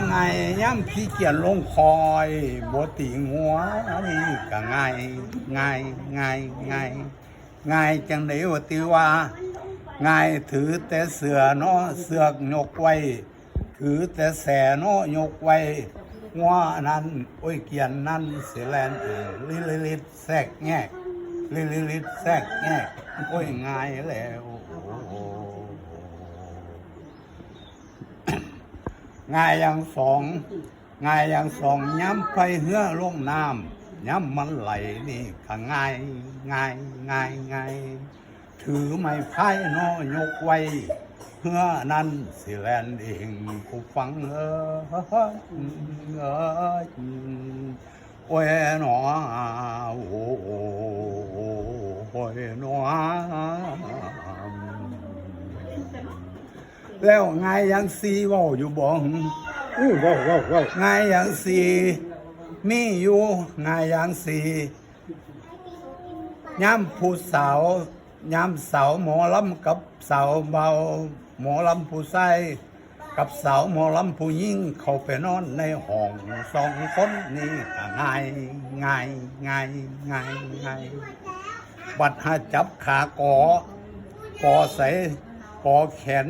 ไงย่ำขี้เกียจลงคอยบ่ติหัวนี่ก็ง่ายง่ายง่ายง่ายง่ายจังได๋ว่าติว่าง่ายถือแต่เสือเนาะเสือกยกไว้ถือแต่แสเนาะยกไว้หัวนั้นโอ้ยเกียนนั้นสิแลนลิดแทรกแงกลิดแทรกแงกโอ้ยง่ายแล้วง่ายอย่างสองง่ายอย่างสองย้ำไปเหือลงน้ำย้ำมันไหลนี่ก็ง่ายง่ายง่ายง่ายถือไม้พายน้อยกไว้เหือนั้นสิแลนเองผู้ฟังโอ้ยหนอโอ้ยหนอแล้วไงยังซีว่าอยู่บ่ว้าวไงยังซีมีอยู่ไงยังซีย้ำผู้สาวย้ำสาวหมอลำกับสาวเบาหมอลำผู้ใส่กับสาวหมอลำผู้ยิ่งเข้าไปนอนในห้องสองคนนี่ก็ง่ายง่ายง่ายง่ายง่ายบัดหาจับขากอใส่กอแขน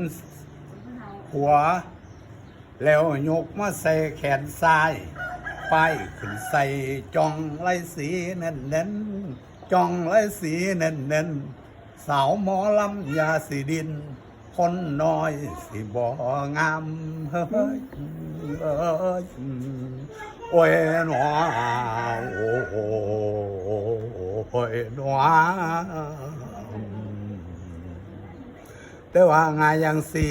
หัวแล้วยกมาใส่แขนซ้ายป้ายขึ้นใส่จองไล่สีเน้นจองไล่สีเน้นสาวหมอลำยาสีดินคนน้อยสิบ่งามเฮ้ยโอ้ยหนอโอ้ยหนอแต่ว่าไงยังสี